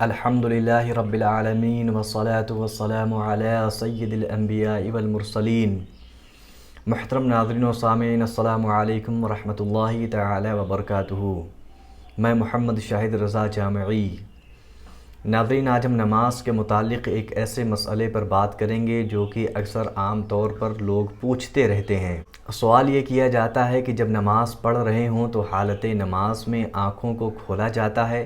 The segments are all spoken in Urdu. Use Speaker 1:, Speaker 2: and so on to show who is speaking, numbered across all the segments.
Speaker 1: الحمدللہ رب العالمین والصلاة والسلام علی سید الانبیاء والمرسلین۔ محترم ناظرین و سامعین، السلام علیکم ورحمۃ اللہ تعالی وبرکاتہ۔ میں محمد شاہد رضا جامعی۔ ناظرین، آج ہم نماز کے متعلق ایک ایسے مسئلے پر بات کریں گے جو کہ اکثر عام طور پر لوگ پوچھتے رہتے ہیں۔ سوال یہ کیا جاتا ہے کہ جب نماز پڑھ رہے ہوں تو حالت نماز میں آنکھوں کو کھولا جاتا ہے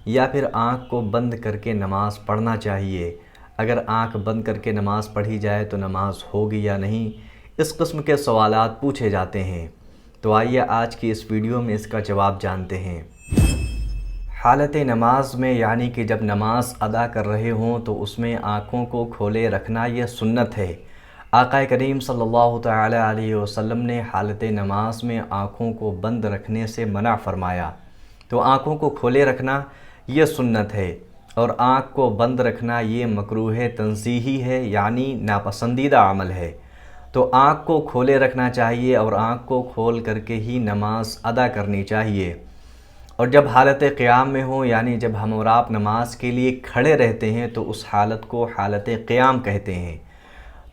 Speaker 1: یا پھر آنکھ کو بند کر کے نماز پڑھنا چاہیے؟ اگر آنکھ بند کر کے نماز پڑھی جائے تو نماز ہوگی یا نہیں؟ اس قسم کے سوالات پوچھے جاتے ہیں، تو آئیے آج کی اس ویڈیو میں اس کا جواب جانتے ہیں۔ حالت نماز میں، یعنی کہ جب نماز ادا کر رہے ہوں تو اس میں آنکھوں کو کھولے رکھنا یہ سنت ہے۔ آقا کریم صلی اللہ تعالی علیہ وسلم نے حالت نماز میں آنکھوں کو بند رکھنے سے منع فرمایا، تو آنکھوں کو کھولے رکھنا یہ سنت ہے، اور آنکھ کو بند رکھنا یہ مکروہ تنزیہی ہے، یعنی ناپسندیدہ عمل ہے۔ تو آنکھ کو کھولے رکھنا چاہیے اور آنکھ کو کھول کر کے ہی نماز ادا کرنی چاہیے۔ اور جب حالت قیام میں ہوں، یعنی جب ہم اور آپ نماز کے لیے کھڑے رہتے ہیں تو اس حالت کو حالت قیام کہتے ہیں۔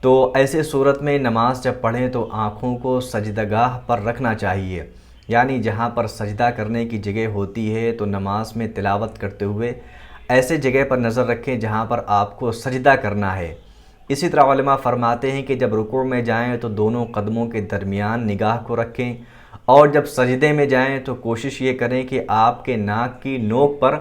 Speaker 1: تو ایسے صورت میں نماز جب پڑھیں تو آنکھوں کو سجدگاہ پر رکھنا چاہیے، یعنی جہاں پر سجدہ کرنے کی جگہ ہوتی ہے تو نماز میں تلاوت کرتے ہوئے ایسے جگہ پر نظر رکھیں جہاں پر آپ کو سجدہ کرنا ہے۔ اسی طرح علماء فرماتے ہیں کہ جب رکوع میں جائیں تو دونوں قدموں کے درمیان نگاہ کو رکھیں، اور جب سجدے میں جائیں تو کوشش یہ کریں کہ آپ کے ناک کی نوک پر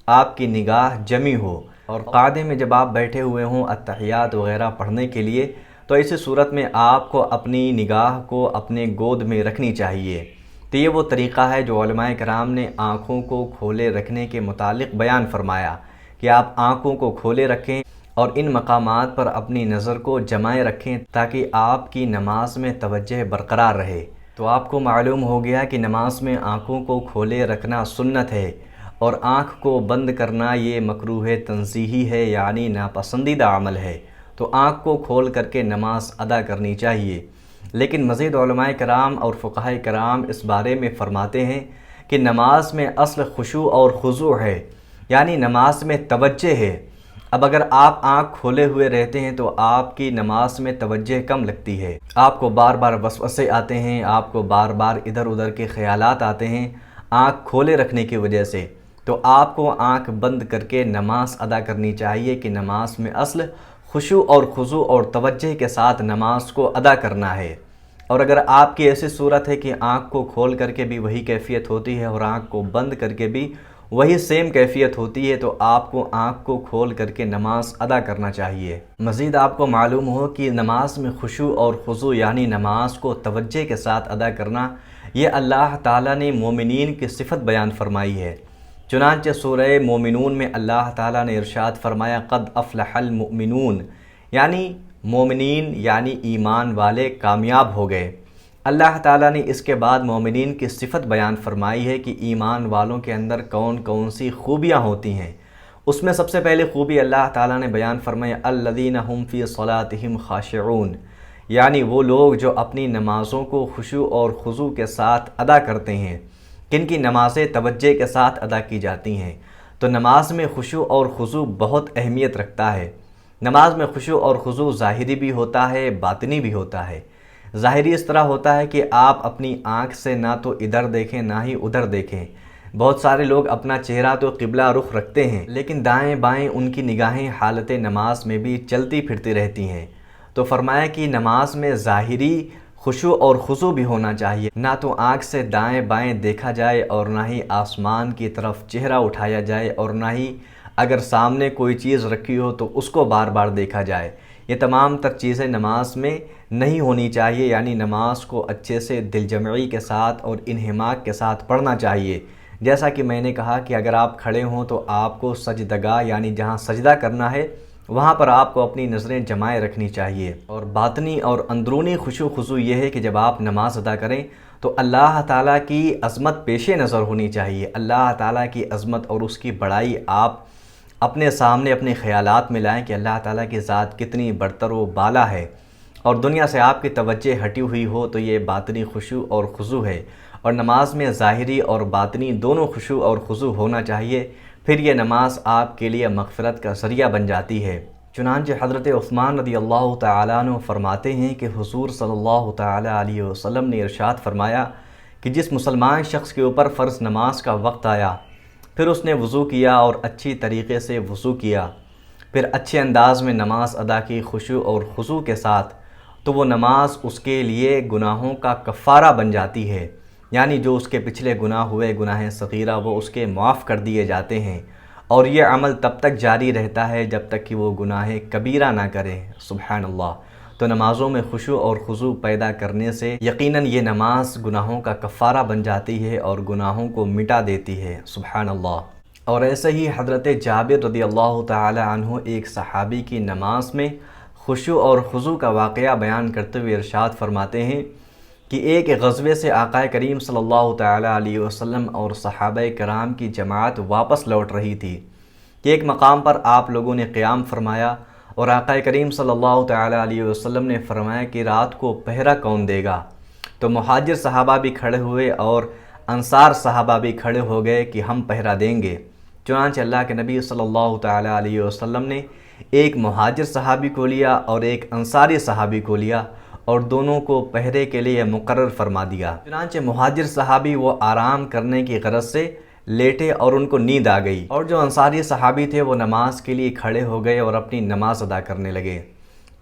Speaker 1: آپ کی نگاہ جمی ہو، اور قعدے میں جب آپ بیٹھے ہوئے ہوں اتحیات وغیرہ پڑھنے کے لیے تو ایسی صورت میں آپ کو اپنی نگاہ کو اپنے گود میں رکھنی چاہیے۔ تو یہ وہ طریقہ ہے جو علماء کرام نے آنکھوں کو کھولے رکھنے کے متعلق بیان فرمایا کہ آپ آنکھوں کو کھولے رکھیں اور ان مقامات پر اپنی نظر کو جمائے رکھیں تاکہ آپ کی نماز میں توجہ برقرار رہے۔ تو آپ کو معلوم ہو گیا کہ نماز میں آنکھوں کو کھولے رکھنا سنت ہے اور آنکھ کو بند کرنا یہ مکروہ تنزیہی ہے، یعنی ناپسندیدہ عمل ہے۔ تو آنکھ کو کھول کر کے نماز ادا کرنی چاہیے۔ لیکن مزید علماء کرام اور فقہاء کرام اس بارے میں فرماتے ہیں کہ نماز میں اصل خشوع اور خضوع ہے، یعنی نماز میں توجہ ہے۔ اب اگر آپ آنکھ کھولے ہوئے رہتے ہیں تو آپ کی نماز میں توجہ کم لگتی ہے، آپ کو بار بار وسوسے آتے ہیں، آپ کو بار بار ادھر ادھر کے خیالات آتے ہیں آنکھ کھولے رکھنے کی وجہ سے۔ تو آپ کو آنکھ بند کر کے نماز ادا کرنی چاہیے کہ نماز میں اصل خشوع اور خضوع اور توجہ کے ساتھ نماز کو ادا کرنا ہے۔ اور اگر آپ کی ایسی صورت ہے کہ آنکھ کو کھول کر کے بھی وہی کیفیت ہوتی ہے اور آنکھ کو بند کر کے بھی وہی سیم کیفیت ہوتی ہے تو آپ کو آنکھ کو کھول کر کے نماز ادا کرنا چاہیے۔ مزید آپ کو معلوم ہو کہ نماز میں خشوع اور خضوع، یعنی نماز کو توجہ کے ساتھ ادا کرنا، یہ اللہ تعالیٰ نے مومنین کی صفت بیان فرمائی ہے۔ چنانچہ سورہ مومنون میں اللہ تعالیٰ نے ارشاد فرمایا، قد افلح المؤمنون، یعنی مومنین یعنی ایمان والے کامیاب ہو گئے۔ اللہ تعالیٰ نے اس کے بعد مومنین کی صفت بیان فرمائی ہے کہ ایمان والوں کے اندر کون کون سی خوبیاں ہوتی ہیں۔ اس میں سب سے پہلے خوبی اللہ تعالیٰ نے بیان فرمائی، الذین هم فی صلاتہم خاشعون، یعنی وہ لوگ جو اپنی نمازوں کو خشوع اور خضوع کے ساتھ ادا کرتے ہیں۔ کن کی نمازیں توجہ کے ساتھ ادا کی جاتی ہیں؟ تو نماز میں خشوع اور خضوع بہت اہمیت رکھتا ہے۔ نماز میں خشوع اور خضوع ظاہری بھی ہوتا ہے، باطنی بھی ہوتا ہے۔ ظاہری اس طرح ہوتا ہے کہ آپ اپنی آنکھ سے نہ تو ادھر دیکھیں نہ ہی ادھر دیکھیں۔ بہت سارے لوگ اپنا چہرہ تو قبلہ رخ رکھتے ہیں لیکن دائیں بائیں ان کی نگاہیں حالت نماز میں بھی چلتی پھرتی رہتی ہیں۔ تو فرمایا کہ نماز میں ظاہری خشوع اور خضوع بھی ہونا چاہیے، نہ تو آنکھ سے دائیں بائیں دیکھا جائے اور نہ ہی آسمان کی طرف چہرہ اٹھایا جائے، اور نہ ہی اگر سامنے کوئی چیز رکھی ہو تو اس کو بار بار دیکھا جائے۔ یہ تمام تر چیزیں نماز میں نہیں ہونی چاہیے، یعنی نماز کو اچھے سے دل جمعی کے ساتھ اور انہماک کے ساتھ پڑھنا چاہیے۔ جیسا کہ میں نے کہا کہ اگر آپ کھڑے ہوں تو آپ کو سجدگاہ، یعنی جہاں سجدہ کرنا ہے وہاں پر آپ کو اپنی نظریں جمائے رکھنی چاہیے۔ اور باطنی اور اندرونی خشوع خضوع یہ ہے کہ جب آپ نماز ادا کریں تو اللہ تعالیٰ کی عظمت پیش نظر ہونی چاہیے۔ اللہ تعالیٰ کی عظمت اور اس کی بڑائی آپ اپنے سامنے اپنے خیالات میں لائیں کہ اللہ تعالیٰ کی ذات کتنی برتر و بالا ہے، اور دنیا سے آپ کی توجہ ہٹی ہوئی ہو تو یہ باطنی خشوع اور خضوع ہے۔ اور نماز میں ظاہری اور باطنی دونوں خشوع اور خضوع ہونا چاہیے۔ پھر یہ نماز آپ کے لیے مغفرت کا ذریعہ بن جاتی ہے۔ چنانچہ حضرت عثمان رضی اللہ تعالیٰ عنہ فرماتے ہیں کہ حضور صلی اللہ تعالیٰ علیہ وسلم نے ارشاد فرمایا کہ جس مسلمان شخص کے اوپر فرض نماز کا وقت آیا، پھر اس نے وضو کیا اور اچھی طریقے سے وضو کیا، پھر اچھے انداز میں نماز ادا کی خشوع اور خضوع کے ساتھ، تو وہ نماز اس کے لیے گناہوں کا کفارہ بن جاتی ہے، یعنی جو اس کے پچھلے گناہ ہوئے، گناہ صغیرہ، وہ اس کے معاف کر دیے جاتے ہیں، اور یہ عمل تب تک جاری رہتا ہے جب تک کہ وہ گناہ کبیرہ نہ کرے۔ سبحان اللہ۔ تو نمازوں میں خشوع اور خضوع پیدا کرنے سے یقیناً یہ نماز گناہوں کا کفارہ بن جاتی ہے اور گناہوں کو مٹا دیتی ہے۔ سبحان اللہ۔ اور ایسے ہی حضرت جابر رضی اللہ تعالی عنہ ایک صحابی کی نماز میں خشوع اور خضوع کا واقعہ بیان کرتے ہوئے ارشاد فرماتے ہیں کہ ایک غزوے سے آقا کریم صلی اللہ تعالی علیہ وسلم اور صحابہ کرام کی جماعت واپس لوٹ رہی تھی کہ ایک مقام پر آپ لوگوں نے قیام فرمایا اور آقا کریم صلی اللہ تعالی علیہ وسلم نے فرمایا کہ رات کو پہرا کون دے گا؟ تو مہاجر صحابہ بھی کھڑے ہوئے اور انصار صحابہ بھی کھڑے ہو گئے کہ ہم پہرا دیں گے۔ چنانچہ اللہ کے نبی صلی اللہ تعالی علیہ وسلم نے ایک مہاجر صحابی کو لیا اور ایک انصاری صحابی کو لیا اور دونوں کو پہرے کے لیے مقرر فرما دیا۔ چنانچہ مہاجر صحابی وہ آرام کرنے کی غرض سے لیٹے اور ان کو نیند آ گئی، اور جو انصاری صحابی تھے وہ نماز کے لیے کھڑے ہو گئے اور اپنی نماز ادا کرنے لگے۔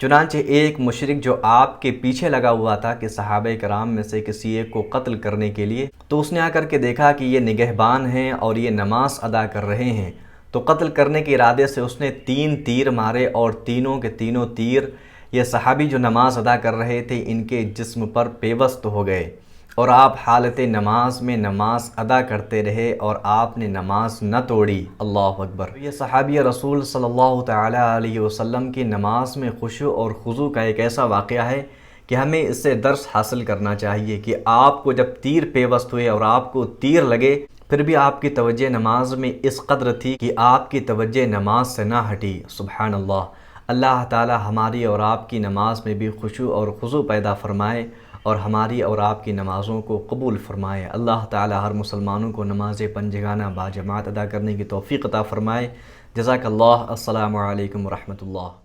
Speaker 1: چنانچہ ایک مشرک جو آپ کے پیچھے لگا ہوا تھا کہ صحابہ کرام میں سے کسی ایک کو قتل کرنے کے لیے، تو اس نے آ کر کے دیکھا کہ یہ نگہبان ہیں اور یہ نماز ادا کر رہے ہیں، تو قتل کرنے کے ارادے سے اس نے 3 تیر مارے اور تینوں کے تینوں تیر یہ صحابی جو نماز ادا کر رہے تھے ان کے جسم پر پیوست ہو گئے، اور آپ حالت نماز میں نماز ادا کرتے رہے اور آپ نے نماز نہ توڑی۔ اللہ اکبر۔ یہ صحابی رسول صلی اللہ تعالی علیہ وسلم کی نماز میں خشوع اور خضوع کا ایک ایسا واقعہ ہے کہ ہمیں اس سے درس حاصل کرنا چاہیے کہ آپ کو جب تیر پیوست ہوئے اور آپ کو تیر لگے، پھر بھی آپ کی توجہ نماز میں اس قدر تھی کہ آپ کی توجہ نماز سے نہ ہٹی۔ سبحان اللہ۔ اللہ تعالی ہماری اور آپ کی نماز میں بھی خشوع اور خضوع پیدا فرمائے اور ہماری اور آپ کی نمازوں کو قبول فرمائے۔ اللہ تعالی ہر مسلمانوں کو نماز پنجگانہ باجماعت ادا کرنے کی توفیق عطا فرمائے۔ جزاک اللہ۔ السلام علیکم ورحمۃ اللہ۔